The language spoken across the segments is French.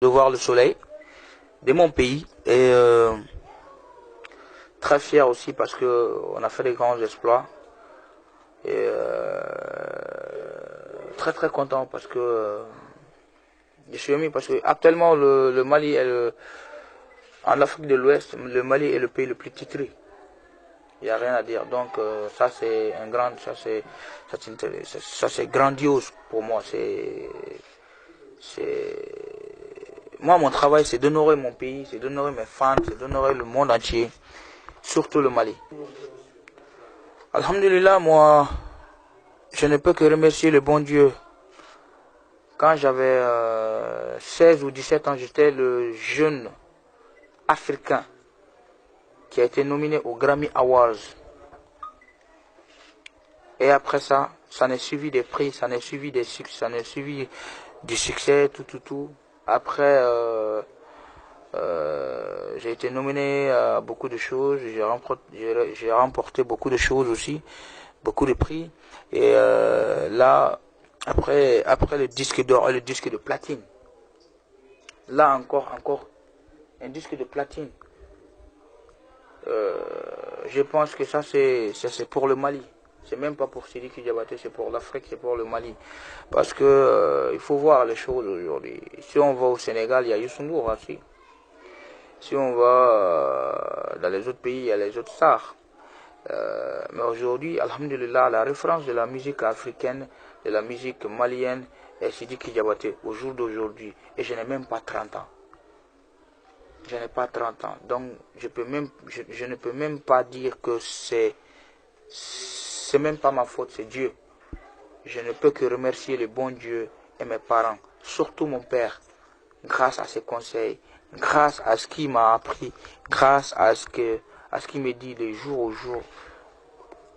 de voir le soleil de mon pays et très fier aussi parce que on a fait des grands exploits et très très content parce que je suis ému parce que actuellement le Mali est en Afrique de l'Ouest, le Mali est le pays le plus titré. Il n'y a rien à dire. Donc ça c'est un grand, ça c'est grandiose pour moi. Moi mon travail c'est d'honorer mon pays, c'est d'honorer mes fans, c'est d'honorer le monde entier, surtout le Mali. Alhamdulillah, moi je ne peux que remercier le bon Dieu. Quand j'avais 16 ou 17 ans, j'étais le jeune africain qui a été nominé au Grammy Awards. Et après ça, ça n'est suivi des prix, ça n'est suivi des succès, ça n'est suivi du succès, tout. Après, j'ai été nominé à beaucoup de choses, j'ai remporté beaucoup de choses aussi, beaucoup de prix. Et là, après le disque d'or et le disque de platine, là encore, un disque de platine. Je pense que ça c'est pour le Mali. C'est même pas pour Sidiki Diabaté, c'est pour l'Afrique, c'est pour le Mali. Parce que il faut voir les choses aujourd'hui. Si on va au Sénégal, il y a Youssou N'Dour aussi. Si on va dans les autres pays, il y a les autres stars. Mais aujourd'hui, alhamdulillah, la référence de la musique africaine, de la musique malienne est Sidiki Diabaté au jour d'aujourd'hui. Et je n'ai même pas 30 ans. Je n'ai pas 30 ans. Donc, je ne peux même pas dire que c'est même pas ma faute, c'est Dieu. Je ne peux que remercier le bon Dieu et mes parents, surtout mon père, grâce à ses conseils, grâce à ce qu'il m'a appris, grâce à ce qu'il me dit de jour au jour.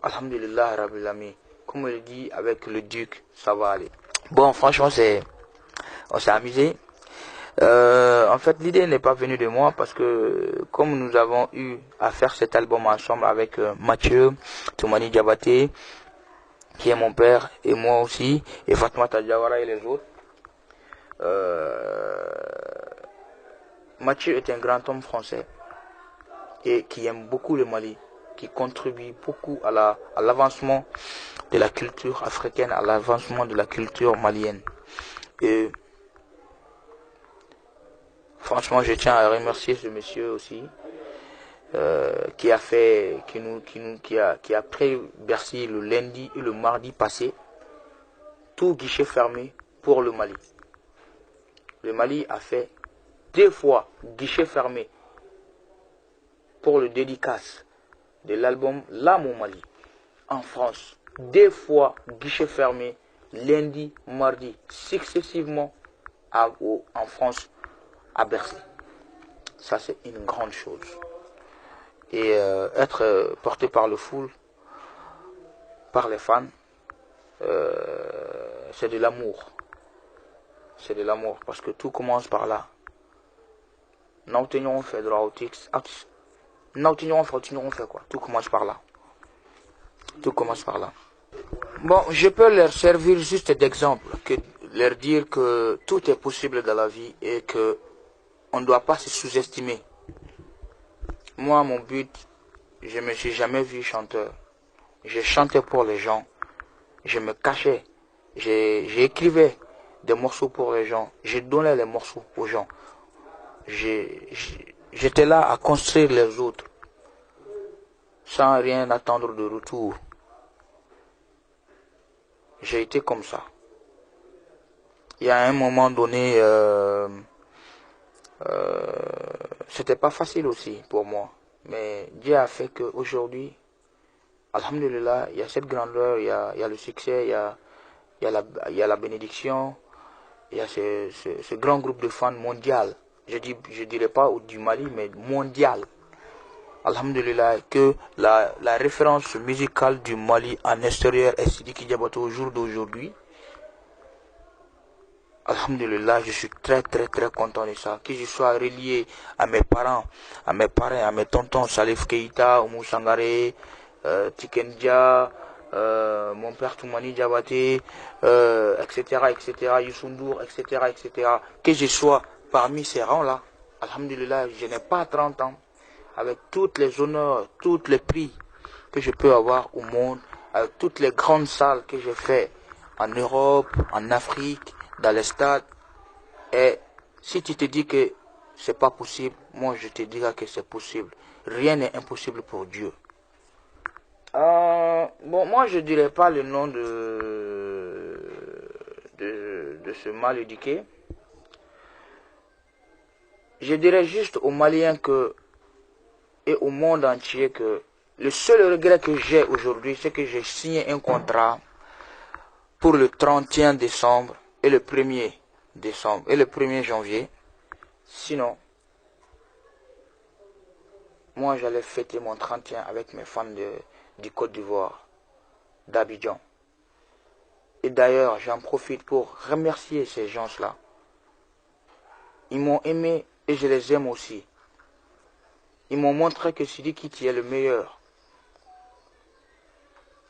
Alhamdulillah, Rabbil Alamin. Comme il dit avec le duc, ça va aller. Bon, franchement, on s'est amusé. En fait, l'idée n'est pas venue de moi parce que comme nous avons eu à faire cet album ensemble avec Mathieu, Toumani Diabaté, qui est mon père, et moi aussi, et Fatmata Diawara et les autres. Mathieu est un grand homme français et qui aime beaucoup le Mali, qui contribue beaucoup à l'avancement de la culture africaine, à l'avancement de la culture malienne. Et franchement, je tiens à remercier ce monsieur aussi, qui a pris Bercy le lundi et le mardi passé, tout guichet fermé pour le Mali. Le Mali a fait 2 fois guichet fermé pour le dédicace de l'album Là mon Mali en France. 2 fois guichet fermé, lundi, mardi, successivement en France, à Bercy. Ça c'est une grande chose. Et être porté par le foule, par les fans, c'est de l'amour. C'est de l'amour parce que tout commence par là. Não tenham fait droit Não tenham fait quoi. Tout commence par là. Tout commence par là. Bon, je peux leur servir juste d'exemple, leur dire que tout est possible dans la vie et que on ne doit pas se sous-estimer. Moi, mon but, je ne me suis jamais vu chanteur. Je chantais pour les gens. Je me cachais. J'écrivais des morceaux pour les gens. Je donnais les morceaux aux gens. J'étais là à construire les autres. Sans rien attendre de retour. J'ai été comme ça. Il y a un moment donné, c'était pas facile aussi pour moi. Mais Dieu a fait qu'aujourd'hui, alhamdulillah, il y a cette grandeur, il y a le succès, il y a la bénédiction, il y a ce grand groupe de fans mondial. Je dirais pas du Mali, mais mondial. Alhamdulillah, que la référence musicale du Mali en extérieur est Sidiki Diabaté au jour d'aujourd'hui. Alhamdulillah, je suis très content de ça. Que je sois relié à mes parents, à mes parrains, à mes tontons, Salif Keïta, Oumou Sangaré, Tikendia, mon père Toumani Diabaté, etc., Youssou N'Dour, etc. Que je sois parmi ces rangs-là. Alhamdulillah, je n'ai pas 30 ans. Avec tous les honneurs, tous les prix que je peux avoir au monde, avec toutes les grandes salles que j'ai fait en Europe, en Afrique, dans les stades. Et si tu te dis que c'est pas possible, moi je te dirai que c'est possible. Rien n'est impossible pour Dieu. Bon, moi je dirais pas le nom de ce mal éduqué. Je dirais juste aux Maliens que, et au monde entier que le seul regret que j'ai aujourd'hui, c'est que j'ai signé un contrat pour le 31 décembre et le 1er décembre et le 1er janvier. Sinon, moi j'allais fêter mon 31 avec mes fans du Côte d'Ivoire, d'Abidjan. Et d'ailleurs, j'en profite pour remercier ces gens-là. Ils m'ont aimé et je les aime aussi. Ils m'ont montré que Sidiki tu es le meilleur.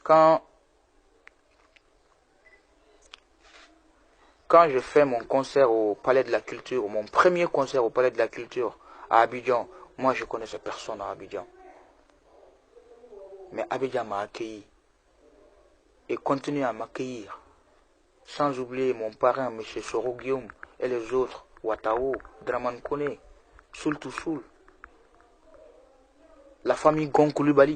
Quand je fais mon concert au Palais de la Culture, mon premier concert au Palais de la Culture à Abidjan, moi je connaissais personne à Abidjan. Mais Abidjan m'a accueilli et continue à m'accueillir. Sans oublier mon parrain, M. Soro Guillaume, et les autres, Watao, Draman Kone, Soul to Soul, la famille Gonkouloubali.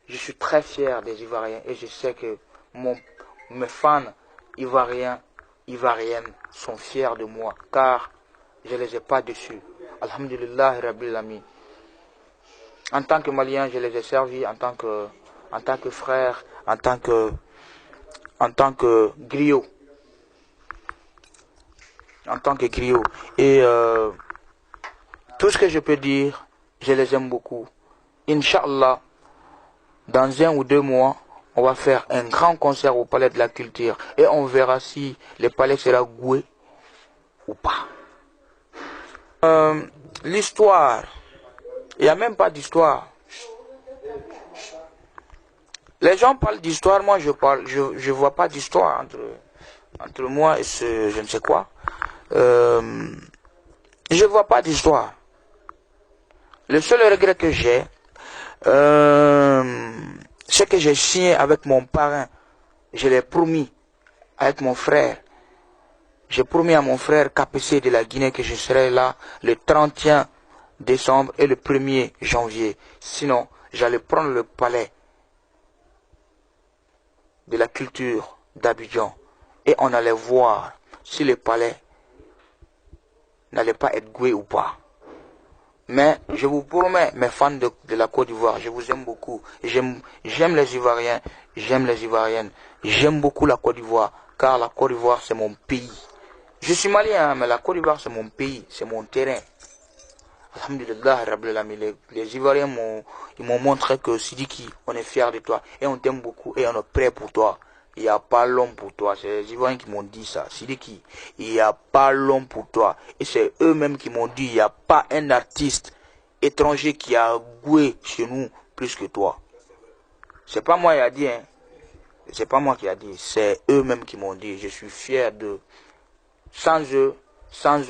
Je suis très fier des Ivoiriens et je sais que mes fans ivoiriens, ivoiriennes sont fiers de moi car je ne les ai pas déçus. Alhamdulillah Rabbil Alamin. En tant que Malien, je les ai servis en tant que frère, en tant que griot. En tant que griot. Et tout ce que je peux dire, je les aime beaucoup. Inch'Allah, dans 1 ou 2 mois, on va faire un grand concert au Palais de la Culture. Et on verra si le palais sera goué ou pas. L'histoire, il n'y a même pas d'histoire. Les gens parlent d'histoire, moi je vois pas d'histoire entre moi et ce je ne sais quoi. Je vois pas d'histoire. Le seul regret que j'ai, c'est que j'ai signé avec mon parrain. Je l'ai promis avec mon frère. J'ai promis à mon frère KPC de la Guinée que je serai là le 31 décembre et le 1er janvier. Sinon, j'allais prendre le palais de la culture d'Abidjan et on allait voir si le palais n'allait pas être goué ou pas. Mais je vous promets, mes fans de la Côte d'Ivoire, je vous aime beaucoup. J'aime les Ivoiriens, j'aime les Ivoiriennes. J'aime beaucoup la Côte d'Ivoire, car la Côte d'Ivoire c'est mon pays. Je suis malien, mais la Côte d'Ivoire c'est mon pays, c'est mon terrain. Alhamdulillah, les Ivoiriens m'ont montré que Sidiki, on est fiers de toi et on t'aime beaucoup et on est prêt pour toi. Il n'y a pas l'homme pour toi. C'est les Ivoiriens qui m'ont dit ça. Sidiki, il n'y a pas l'homme pour toi. Et c'est eux-mêmes qui m'ont dit, il n'y a pas un artiste étranger qui a goué chez nous plus que toi. C'est pas moi qui a dit, hein. C'est pas moi qui a dit. C'est eux-mêmes qui m'ont dit. Je suis fier d'eux. Sans eux, sans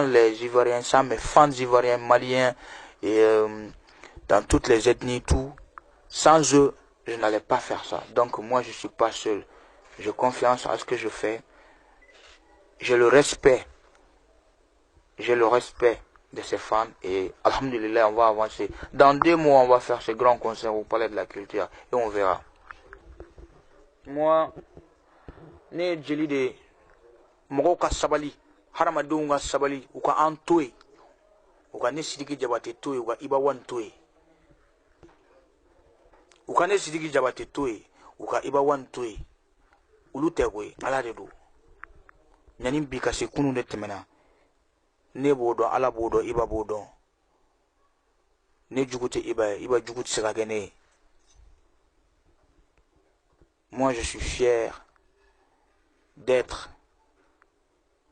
les Ivoiriens, sans mes fans ivoiriens, maliens, et dans toutes les ethnies, tout, sans eux, je n'allais pas faire ça. Donc moi, je ne suis pas seul. J'ai confiance à ce que je fais. J'ai le respect. J'ai le respect de ces fans. Et alhamdulillah, on va avancer. Dans 2 mois, on va faire ce grand concert au Palais de la Culture. Et on verra. Moi, né jeli de Mogoka Sabali. Haramadunga Sabali. Uka Antoe. Uka ne Sidiki Jabate Toe. Uka Ibawan Toe. Ukane Sidiki Jabate Toe, uka iba wan toe, ulutegwe, ala de do. Nyanim bika se kunu de temena. Ne bodo, ala bodo, iba bodo. Ne jugute iba jugute segagene. Moi je suis fier d'être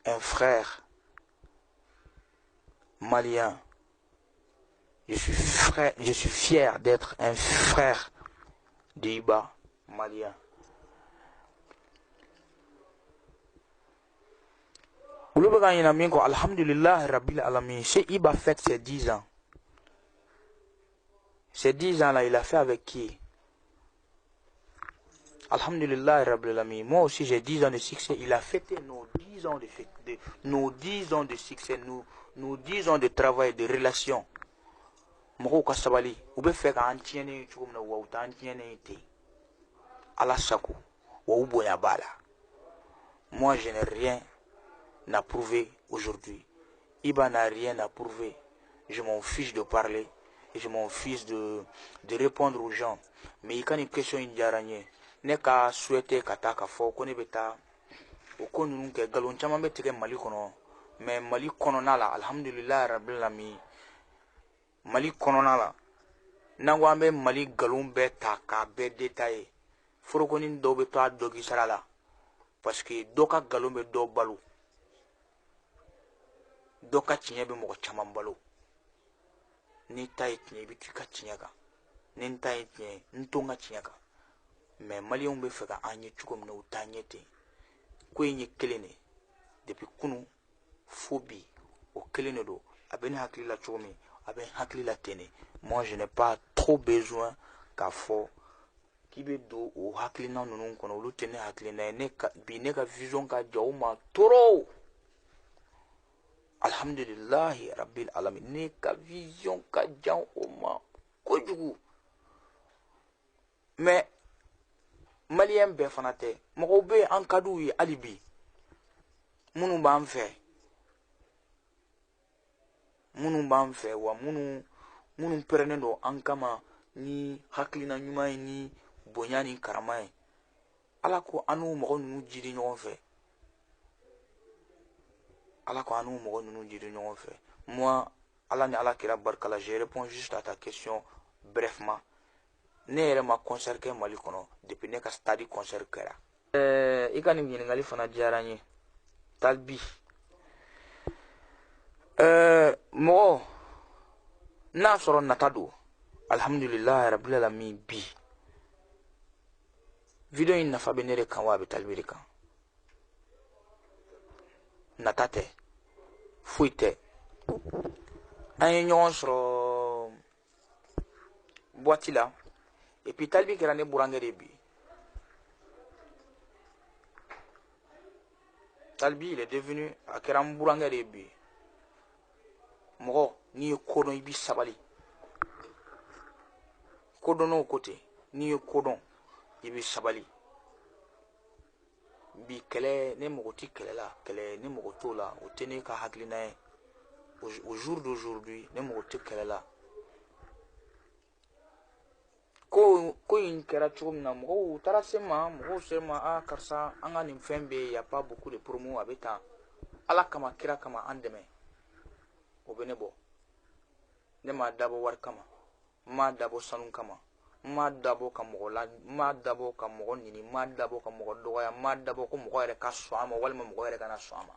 un frère malien. Je suis fier d'être un frère d'Iba malien. Alhamdulillah Rabbil Alamin. C'est Iba fait ses 10 ans. Ces 10 ans-là, il a fait avec qui? Alhamdulillah Rabbil Alamin. Moi aussi, j'ai 10 ans de succès. Il a fêté nos 10 ans nos 10 ans de succès, nos 10 ans de travail, de relation. Moko kasabali. Ube fait qu'un tienne chum na wa utan tienne ite. Ala saku. Wa uboya bala. Moi, je n'ai rien à prouver aujourd'hui. Iba n'a rien à prouver. Je m'en fiche de parler. Et je m'en fiche de répondre aux gens. Mais il y a une question indiaranye. Ne ka souhaité kata ka fo ko ne beta o ko nunu ke galon chama be tege mali kono mais mali kono na la alhamdulillah rabbil alamin mali kono na la nango ambe mali galon be ta ka be détaillé foro ko nin do be to dogi sarala parce que doka galon be do balu doka tinya be mo chama balu ni tay tinya bi ka tinya ka nin tay tinya ntonga tinya ka mais Maliens be feka anye chukom na utanyete ko yenye kelene depuis kunu phobie au kelene do aben hakli la chomi aben hakli la tene. Moi je n'ai pas trop besoin ka fo ki be do o hakli na nunu kono lu tene hakli na ne ka bi ne ka vision ka jawma toro alhamdulillah rabbil alamin ne ka vision ka jawma ko jugu mais Malien be fanate moko be an kadu yi alibi munu ban fe wa munu perendo an kama ni haklina nyuma ni bonyani karama ala ko anu moko nunu jiri ɲɔgɔn fɛ ala ko anu moko nunu jiri ɲɔgɔn fɛ. Moi ala ni ala kira barkala je réponds juste à ta question brefement. Ne yɛrɛ ma concert kɛ Mali kɔnɔ depuis ne ka stade concert kɛra. I ka nin ɲininkali fana diyara n ye. Talbi. Mɔgɔ n'a sɔrɔ nata don alhamdulillah rabbil alamin bi video in nafa bɛ ne de kan wa a bɛ Talbi de kan. Nata tɛ foyi tɛ. An ye ɲɔgɔn sɔrɔ boîte la. Et puis Talbi kɛra ne burankɛ de bi. Talbi il est devenu a kɛra n burankɛ de bi. Mɔgɔ n'i ye ko dɔn i b'i sabali. Ko dɔnn'o ko ten n'i ye ko dɔn i b'i sabali. Bi kɛlɛ ne mago ti kɛlɛ la kɛlɛ ne mago t'o la o tɛ ne ka hakilina ye. Au jour d'aujourd'hui ne mago ti kɛlɛ la. Ko in kɛra cogo min na mɔgɔw taara se ma mɔgɔw se ma a karisa an ka nin fɛn bɛ y a pas beaucoup de promo a bɛ tan ala kama kira kama an dɛmɛ o bɛ ne bɔ ne ma dabɔ wari kama n ma dabɔ sanu kama n ma dabɔ ka mɔgɔ la n ma dabɔ ka mɔgɔ ɲini n ma dabɔ ka mɔgɔ dɔgɔya n ma dabɔ ko mɔgɔ yɛrɛ ka sɔn a ma walima mɔgɔ yɛrɛ kana sɔn a ma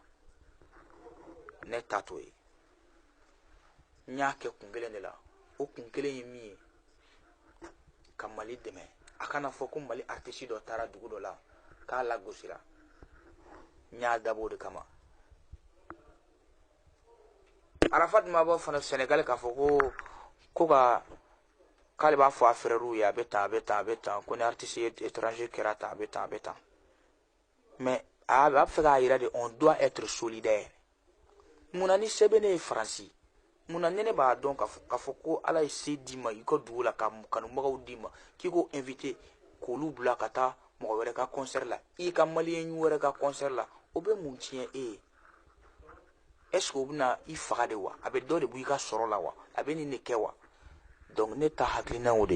ne ta t'o ye n y'a kɛ kun kelen de la o kun kelen ye min ye ka Mali dɛmɛ a kana fɔ ko Mali artiste dɔ taara dugu dɔ la k'a lagosira n y'a dabɔ o de kama. Arafat ma bɔ fana Sénégal k'a fɔ ko k'ale b'a fɔ a frères ye a bɛ tan ko ni artiste étranger kɛra tan a bɛ tan mais a b'a fɛ k'a yira de on doit être solidaire. Munna ni sɛbɛn ne ye Faransi munna ne b'a dɔn k'a fɔ ko ala ye se d'i ma i ka dugu la ka kanubagaw d'i ma k'i ko invité k'olu bila ka taa mɔgɔ wɛrɛ ka concert la i ka maliyɛn wɛrɛ ka concert la o bɛ mun tiɲɛ e ye est-ce que o bɛna i faga de wa a bɛ dɔ de bɔ i ka sɔrɔ la wa a bɛ nin de kɛ wa donc ne ta hakilinaw de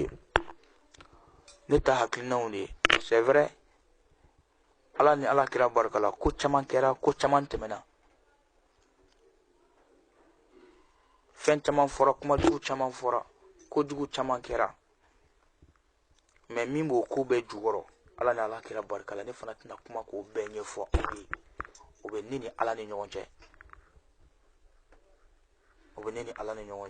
ye c'est vrai ala ni ala kira barika la ko caman kɛra ko caman tɛmɛna fɛn caman fɔra kumajugu caman fɔra kojugu caman kɛra mais min b'o ko bɛɛ jukɔrɔ ala ni ala kira barika la ne fana tɛna kuma k'o bɛɛ ɲɛfɔ aw ye o bɛ ne ni ala ni ɲɔgɔn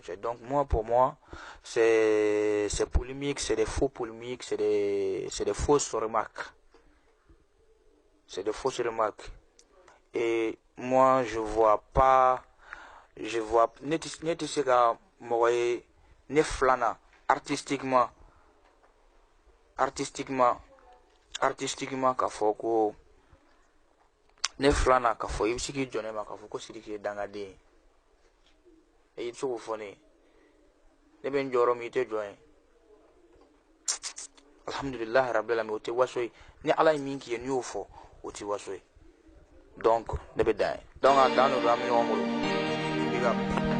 cɛ donc moi pour moi c'est polémique c'est des faux polémiques c'est des fausses remarques et moi je vois pas, neti se ka mɔgɔ ye ne filanan artistiquement k'a fɔ ko ne filanan k'a fɔ i bɛ se k'i jɔ ne ma k'a fɔ ko Sidiki ye dangaden ye i bɛ se k'o fɔ ne bɛ n jɔyɔrɔ min i tɛ jɔ yen alhamdulilahi rabbil alamin o tɛ waso ye ni ala ye min k'i ye n'i y'o fɔ o tɛ waso ye donc ne bɛ dan ye donc a dan de don an bɛ ɲɔgɔn bolo big up